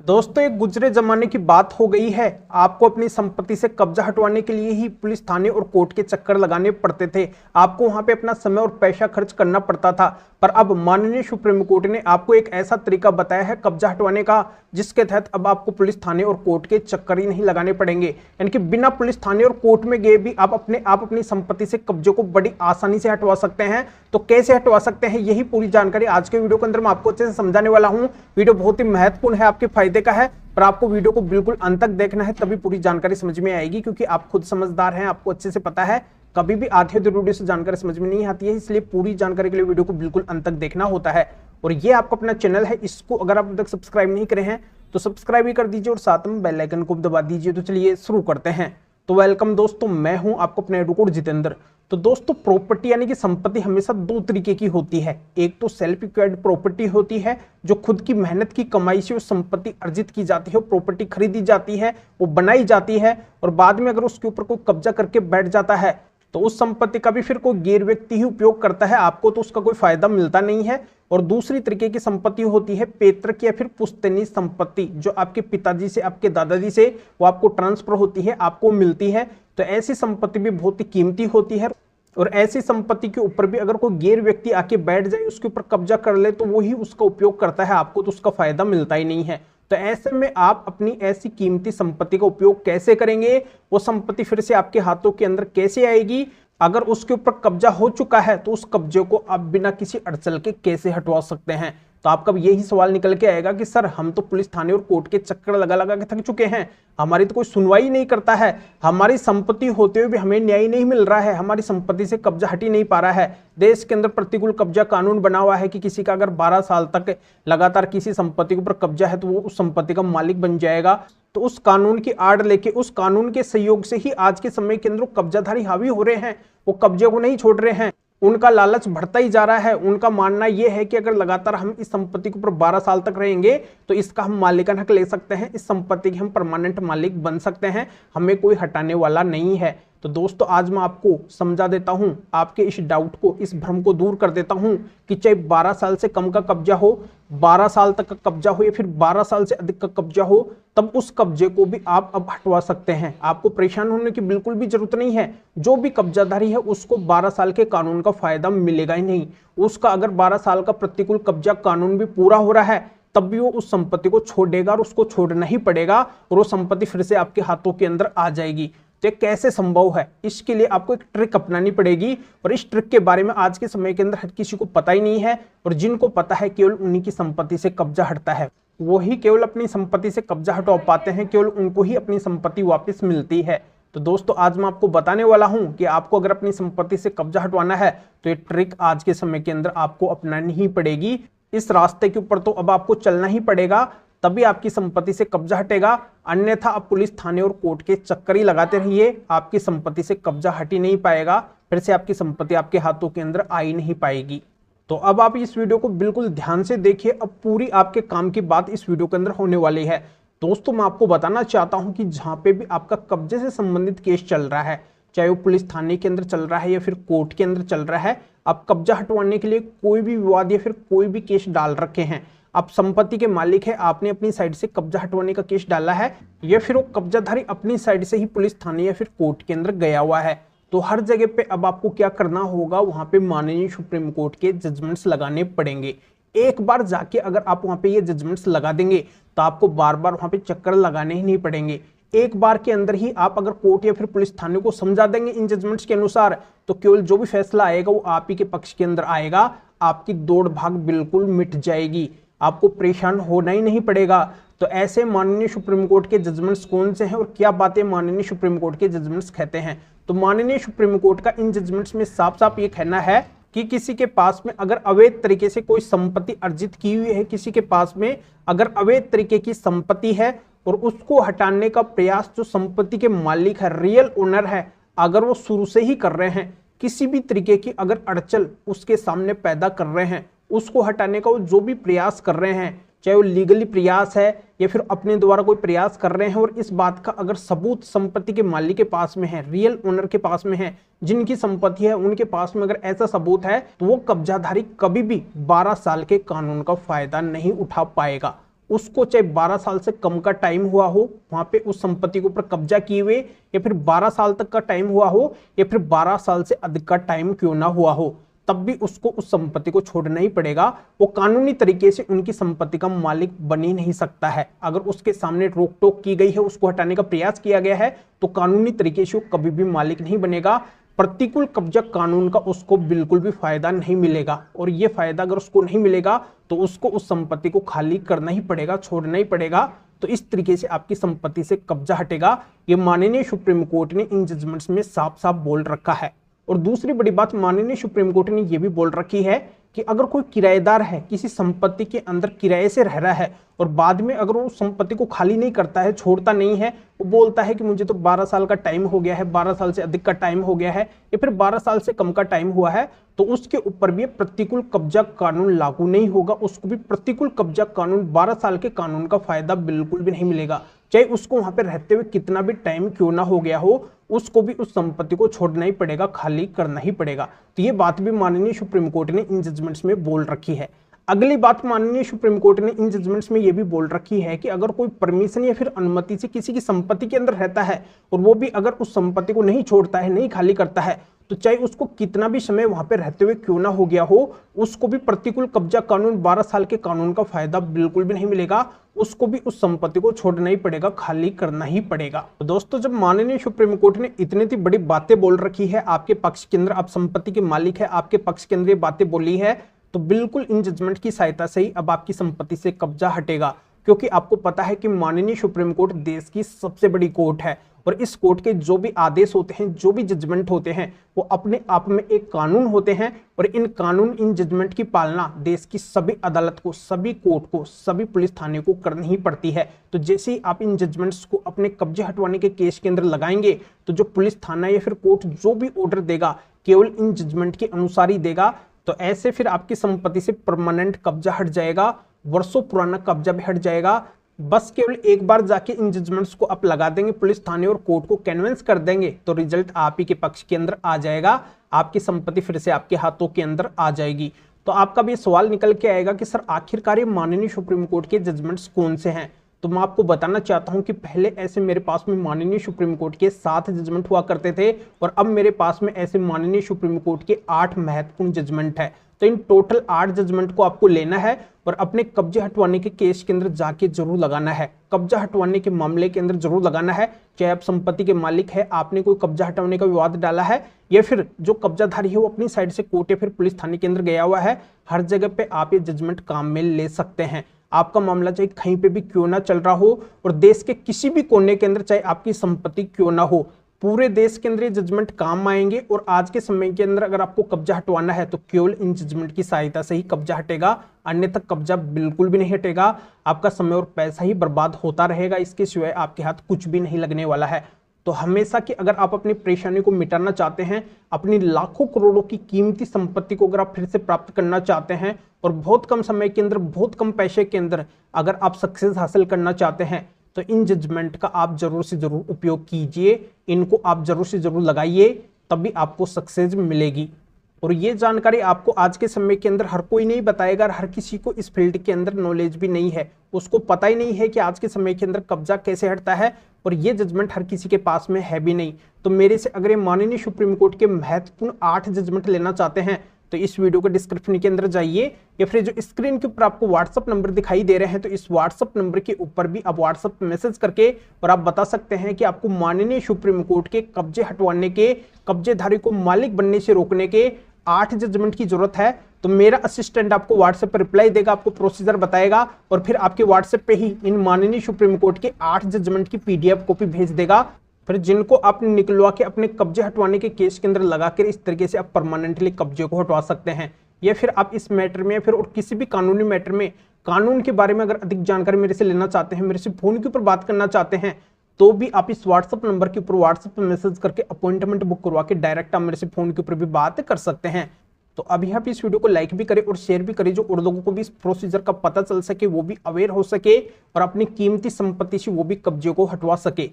दोस्तों, एक गुजरे जमाने की बात हो गई है। आपको अपनी संपत्ति से कब्जा हटवाने के लिए ही पुलिस थाने और कोर्ट के चक्कर लगाने पड़ते थे। आपको वहां पे अपना समय और पैसा खर्च करना पड़ता था। पर अब माननीय सुप्रीम कोर्ट ने आपको एक ऐसा तरीका बताया है कब्जा हटवाने का, जिसके तहत अब आपको पुलिस थाने और कोर्ट के चक्कर ही नहीं लगाने पड़ेंगे। यानी कि बिना पुलिस थाने और कोर्ट में गए भी आप अपनी संपत्ति से कब्जे को बड़ी आसानी से हटवा सकते हैं। तो कैसे हटवा सकते हैं, यही पूरी जानकारी आज के वीडियो के अंदर मैं आपको अच्छे से समझाने वाला हूं। वीडियो बहुत ही महत्वपूर्ण है, आपके फायदे का है, पर आपको वीडियो को बिल्कुल अंत तक देखना है, तभी पूरी जानकारी समझ में आएगी। क्योंकि आप खुद समझदार हैं, आपको अच्छे से पता है कभी भी आधे अधूरी वीडियो से जानकारी समझ में नहीं आती है, इसलिए पूरी जानकारी के लिए वीडियो को बिल्कुल अंत तक देखना होता है। और ये आपका अपना चैनल है, इसको अगर आप अब तक सब्सक्राइब नहीं करे हैं तो सब्सक्राइब भी कर दीजिए और साथ में बेल आइकन को भी दबा दीजिए। तो चलिए शुरू करते हैं। तो वेलकम दोस्तों, मैं हूं आपको अपने एडवोकेट जितेंद्र। तो दोस्तों, प्रॉपर्टी यानी कि संपत्ति हमेशा दो तरीके की होती है। एक तो सेल्फ एक्वायर्ड प्रॉपर्टी होती है, जो खुद की मेहनत की कमाई से वो संपत्ति अर्जित की जाती है, प्रॉपर्टी खरीदी जाती है, वो बनाई जाती है, और बाद में अगर उसके ऊपर कोई कब्जा करके बैठ जाता है तो उस संपत्ति का भी फिर कोई गैर व्यक्ति ही उपयोग करता है, आपको तो उसका कोई फायदा मिलता नहीं है। और दूसरी तरीके की संपत्ति होती है पैतृक या फिर पुश्तैनी संपत्ति, जो आपके पिताजी से, आपके दादाजी से वो आपको ट्रांसफर होती है, आपको मिलती है। तो ऐसी संपत्ति भी बहुत ही कीमती होती है, और ऐसी संपत्ति के ऊपर भी अगर कोई गैर व्यक्ति आके बैठ जाए, उसके ऊपर कब्जा कर ले, तो वो ही उसका उपयोग करता है, आपको तो उसका फायदा मिलता ही नहीं है। तो ऐसे में आप अपनी ऐसी कीमती संपत्ति का उपयोग कैसे करेंगे, वो संपत्ति फिर से आपके हाथों के अंदर कैसे आएगी, अगर उसके ऊपर कब्जा हो चुका है तो उस कब्जे को आप बिना किसी अड़चन के कैसे हटवा सकते हैं। तो आपका यही सवाल निकल के आएगा कि सर, हम तो पुलिस थाने और कोर्ट के चक्कर लगा लगा के थक चुके हैं, हमारी तो कोई सुनवाई नहीं करता है, हमारी संपत्ति होते हुए भी हमें न्याय नहीं मिल रहा है, हमारी संपत्ति से कब्जा हट ही नहीं पा रहा है। देश के अंदर प्रतिकूल कब्जा कानून बना हुआ है कि किसी का अगर 12 साल तक लगातार किसी संपत्ति के ऊपर कब्जा है तो वो उस संपत्ति का मालिक बन जाएगा। तो उस कानून की आड़ लेके, उस कानून के सहयोग से ही आज के समय के अंदर कब्जाधारी हावी हो रहे हैं, वो कब्जे को नहीं छोड़ रहे हैं, उनका लालच बढ़ता ही जा रहा है। उनका मानना यह है कि अगर लगातार हम इस संपत्ति के ऊपर 12 साल तक रहेंगे तो इसका हम मालिकाना हक ले सकते हैं, इस संपत्ति के हम परमानेंट मालिक बन सकते हैं, हमें कोई हटाने वाला नहीं है। तो दोस्तों, आज मैं आपको समझा देता हूं, आपके इस डाउट को, इस भ्रम को दूर कर देता हूं कि चाहे 12 साल से कम का कब्जा हो, 12 साल तक का कब्जा हो, या फिर 12 साल से अधिक का कब्जा हो, तब उस कब्जे को भी आप अब हटवा सकते हैं। आपको परेशान होने की बिल्कुल भी जरूरत नहीं है। जो भी कब्जाधारी है उसको 12 साल के कानून का फायदा मिलेगा ही नहीं। उसका अगर 12 साल का प्रतिकूल कब्जा कानून भी पूरा हो रहा है तब भी वो उस संपत्ति को छोड़ेगा, और उसको छोड़ना ही पड़ेगा, और वो संपत्ति फिर से आपके हाथों के अंदर आ जाएगी। तो ये कैसे संभव है, इसके लिए आपको एक ट्रिक अपनानी पड़ेगी, और इस ट्रिक के बारे में आज के समय के अंदर हर किसी को पता ही नहीं है। और जिनको पता है, केवल उन्हीं की संपत्ति से कब्जा हटता है, वही केवल अपनी संपत्ति से कब्जा हटवा पाते हैं, केवल उनको ही अपनी संपत्ति वापस मिलती है। तो दोस्तों, आज मैं आपको बताने वाला हूं कि आपको अगर अपनी संपत्ति से कब्जा हटवाना है तो ये ट्रिक आज के समय के अंदर आपको अपनानी ही पड़ेगी। इस रास्ते के ऊपर तो अब आपको चलना ही पड़ेगा, तभी आपकी संपत्ति से कब्जा हटेगा। अन्यथा आप पुलिस थाने और कोर्ट के चक्कर ही लगाते रहिए, आपकी संपत्ति से कब्जा हट ही नहीं पाएगा, फिर से आपकी संपत्ति आपके हाथों के अंदर आ ही नहीं पाएगी। तो अब आप इस वीडियो को बिल्कुल ध्यान से देखिए, अब पूरी आपके काम की बात इस वीडियो के अंदर होने वाली है। दोस्तों, मैं आपको बताना चाहता हूं कि जहां पे भी आपका कब्जे से संबंधित केस चल रहा है, चाहे वो पुलिस थाने के अंदर चल रहा है या फिर कोर्ट के अंदर चल रहा है, आप कब्जा हटवाने के लिए कोई भी विवाद या फिर कोई भी केस डाल रखे हैं, आप संपत्ति के मालिक है, आपने अपनी साइड से कब्जा हटवाने का केस डाला है, या फिर वो कब्जाधारी अपनी साइड से ही पुलिस थाने या फिर कोर्ट के अंदर गया हुआ है, तो हर जगह पे अब आपको क्या करना होगा, वहां पे माननीय सुप्रीम कोर्ट के जजमेंट्स लगाने पड़ेंगे। एक बार जाके अगर आप वहां पे ये जजमेंट्स लगा देंगे तो आपको बार बार वहां पे चक्कर लगाने ही नहीं पड़ेंगे। एक बार के अंदर ही आप अगर कोर्ट या फिर पुलिस थाने को समझा देंगे इन जजमेंट्स के अनुसार, तो केवल जो भी फैसला आएगा वो आप ही के पक्ष के अंदर आएगा, आपकी दौड़ भाग बिल्कुल मिट जाएगी, आपको परेशान होना ही नहीं पड़ेगा। तो ऐसे माननीय सुप्रीम कोर्ट के जजमेंट्स कौन से हैं और क्या बातें माननीय सुप्रीम कोर्ट के जजमेंट्स कहते हैं, तो माननीय सुप्रीम कोर्ट का इन जजमेंट्स में साफ साफ ये कहना है कि किसी के पास में अगर अवैध तरीके से कोई संपत्ति अर्जित की हुई है, किसी के पास में अगर अवैध तरीके की संपत्ति है और उसको हटाने का प्रयास जो संपत्ति के मालिक है, रियल ओनर है, अगर वो शुरू से ही कर रहे हैं, किसी भी तरीके की अगर अड़चन उसके सामने पैदा कर रहे हैं, उसको हटाने का वो जो भी प्रयास कर रहे हैं, चाहे वो लीगली प्रयास है या फिर अपने द्वारा कोई प्रयास कर रहे हैं, और इस बात का अगर सबूत संपत्ति के मालिक के पास में है, रियल ओनर के पास में है, जिनकी संपत्ति है उनके पास में अगर ऐसा सबूत है, तो वो कब्जाधारी कभी भी 12 साल के कानून का फायदा नहीं उठा पाएगा। उसको चाहे 12 साल से कम का टाइम हुआ हो वहां पे उस संपत्ति के ऊपर कब्जा किए हुए, या फिर 12 साल तक का टाइम हुआ हो, या फिर 12 साल से अधिक का टाइम क्यों ना हुआ हो, तब भी उसको उस संपत्ति को छोड़ना ही पड़ेगा। वो कानूनी तरीके से उनकी संपत्ति का मालिक बन ही नहीं सकता है। अगर उसके सामने रोक टोक की गई है, उसको हटाने का प्रयास किया गया है, तो कानूनी तरीके से वो कभी भी मालिक नहीं बनेगा। प्रतिकूल कब्जा कानून का उसको बिल्कुल भी फायदा नहीं मिलेगा, और ये फायदा अगर उसको नहीं मिलेगा तो उसको उस संपत्ति को खाली करना ही पड़ेगा, छोड़ना ही पड़ेगा। तो इस तरीके से आपकी संपत्ति से कब्जा हटेगा। ये माननीय सुप्रीम कोर्ट ने इन जजमेंट्स में साफ साफ बोल रखा है। और दूसरी बड़ी बात माननीय सुप्रीम कोर्ट ने यह भी बोल रखी है कि अगर कोई किराएदार है, किसी संपत्ति के अंदर किराए से रह रहा है, और बाद में अगर वो संपत्ति को खाली नहीं करता है, छोड़ता नहीं है, वो बोलता है कि मुझे तो 12 साल का टाइम हो गया है, 12 साल से अधिक का टाइम हो गया है, या फिर 12 साल से कम का टाइम हुआ है, तो उसके ऊपर भी प्रतिकूल कब्जा कानून लागू नहीं होगा। उसको भी प्रतिकूल कब्जा कानून 12 साल के कानून का फायदा बिल्कुल भी नहीं मिलेगा। चाहे उसको वहां पर रहते हुए कितना भी टाइम क्यों ना हो गया हो, उसको भी उस संपत्ति को छोड़ना ही पड़ेगा, खाली करना ही पड़ेगा। तो ये बात भी माननीय सुप्रीम कोर्ट ने इन जजमेंट्स में बोल रखी है। अगली बात माननीय सुप्रीम कोर्ट ने इन जजमेंट्स में यह भी बोल रखी है कि अगर कोई परमिशन या फिर अनुमति से किसी की संपत्ति के अंदर रहता है, और वो भी अगर उस संपत्ति को नहीं छोड़ता है, नहीं खाली करता है, तो चाहे उसको कितना भी समय वहां पे रहते हुए क्यों ना हो गया हो, उसको भी प्रतिकूल कब्जा कानून 12 साल के कानून का फायदा बिल्कुल भी नहीं मिलेगा। उसको भी उस संपत्ति को छोड़ना ही पड़ेगा, खाली करना ही पड़ेगा। तो दोस्तों, जब माननीय सुप्रीम कोर्ट ने इतनी सी बड़ी बातें बोल रखी है आपके पक्ष के अंदर, आप संपत्ति के मालिक है, आपके पक्ष के अंदर ये बातें बोली है, तो बिल्कुल इन जजमेंट की सहायता से ही अब आपकी संपत्ति से कब्जा हटेगा। क्योंकि आपको पता है कि माननीय सुप्रीम कोर्ट देश की सबसे बड़ी कोर्ट है, और इस कोर्ट के जो भी आदेश होते हैं, जो भी जजमेंट होते हैं, वो अपने आप में एक कानून होते हैं। और इन जजमेंट की पालना देश की सभी अदालत को, सभी कोर्ट को, सभी पुलिस थाने को करनी ही पड़ती है। तो जैसे ही आप इन जजमेंट्स को अपने कब्जे हटवाने के केस के अंदर लगाएंगे, तो जो पुलिस थाना या फिर कोर्ट जो भी ऑर्डर देगा, केवल इन जजमेंट के अनुसार ही देगा। तो ऐसे फिर आपकी संपत्ति से परमानेंट कब्जा हट जाएगा, वर्षों पुराना कब्जा भी हट जाएगा। बस केवल एक बार जाके इन जजमेंट्स को आप लगा देंगे, पुलिस थाने और कोर्ट को कन्विंस कर देंगे, तो रिजल्ट आप ही के पक्ष के अंदर आ जाएगा। आपकी संपत्ति फिर से आपके हाथों के अंदर आ जाएगी। तो आपका भी सवाल निकल के आएगा कि सर आखिरकार ये माननीय सुप्रीम कोर्ट के जजमेंट्स कौन से हैं। तो मैं आपको बताना चाहता हूं कि पहले ऐसे मेरे पास में माननीय सुप्रीम कोर्ट के 7 जजमेंट हुआ करते थे, और अब मेरे पास में ऐसे माननीय सुप्रीम कोर्ट के 8 महत्वपूर्ण जजमेंट है। तो इन टोटल 8 जजमेंट को आपको लेना है और अपने कब्जे हटवाने के केस के अंदर जाके जरूर लगाना है। कब्जा हटवाने के मामले के अंदर जरूर लगाना है। चाहे आप संपत्ति के मालिक है, आपने कोई कब्जा हटाने का विवाद डाला है, या फिर जो कब्जाधारी है वो अपनी साइड से कोर्ट या फिर पुलिस थाने के अंदर गया हुआ है, हर जगह पे आप ये जजमेंट काम में ले सकते हैं। आपका मामला चाहे कहीं पे भी क्यों ना चल रहा हो, और देश के किसी भी कोने के अंदर चाहे आपकी संपत्ति क्यों ना हो, पूरे देश के अंदर ये जजमेंट काम आएंगे। और आज के समय के अंदर अगर आपको कब्जा हटवाना है, तो केवल इन जजमेंट की सहायता से ही कब्जा हटेगा, अन्यथा कब्जा बिल्कुल भी नहीं हटेगा। आपका समय और पैसा ही बर्बाद होता रहेगा, इसके सिवाय आपके हाथ कुछ भी नहीं लगने वाला है। तो हमेशा कि अगर आप अपनी परेशानी को मिटाना चाहते हैं, अपनी लाखों करोड़ों की कीमती संपत्ति को अगर आप फिर से प्राप्त करना चाहते हैं, और बहुत कम समय के अंदर, बहुत कम पैसे के अंदर अगर आप सक्सेस हासिल करना चाहते हैं, तो इन जजमेंट का आप जरूर से जरूर उपयोग कीजिए। इनको आप जरूर से जरूर लगाइए, तभी आपको सक्सेस मिलेगी। और ये जानकारी आपको आज के समय के अंदर हर कोई नहीं बताएगा, और हर किसी को इस फील्ड के अंदर नॉलेज भी नहीं है। उसको पता ही नहीं है कि आज के समय के अंदर कब्जा कैसे हटता है, और ये जजमेंट हर किसी के पास में है भी नहीं। तो मेरे से अगर ये माननीय सुप्रीम कोर्ट के महत्वपूर्ण 8 जजमेंट लेना चाहते हैं, तो इस वीडियो के डिस्क्रिप्शन के अंदर जाइए, या फिर जो स्क्रीन के ऊपर आपको व्हाट्सअप नंबर दिखाई दे रहे हैं, तो इस व्हाट्सअप नंबर के ऊपर भी आप व्हाट्सअप पे मैसेज करके और आप बता सकते हैं कि आपको माननीय सुप्रीम कोर्ट के कब्जे हटवाने के, कब्जेधारी को मालिक बनने से रोकने के 8 जजमेंट की जरूरत है। तो मेरा असिस्टेंट आपको व्हाट्सएप पर रिप्लाई देगा, आपको प्रोसीजर बताएगा, और फिर आपके व्हाट्सएप पे ही इन माननीय सुप्रीम कोर्ट के 8 जजमेंट की PDF कॉपी भेज देगा। फिर जिनको आपने निकलवा के अपने कब्जे हटवाने के केस के अंदर लगाकर इस तरीके से आप परमानेंटली कब्जे को हटवा सकते हैं। या फिर आप इस मैटर में, फिर और किसी भी कानूनी मैटर में, कानून के बारे में अगर अधिक जानकारी मेरे से लेना चाहते हैं, मेरे से फोन के ऊपर बात करना चाहते हैं, तो भी आप इस व्हाट्सएप नंबर के ऊपर व्हाट्सएप पर मैसेज करके अपॉइंटमेंट बुक करवा के डायरेक्ट आप मेरे से फोन के ऊपर भी बात कर सकते हैं। तो अभी आप इस वीडियो को लाइक भी करें और शेयर भी करें, जो और लोगों को भी इस प्रोसीजर का पता चल सके, वो भी अवेयर हो सके और अपनी कीमती संपत्ति से वो भी कब्जे को हटवा सके।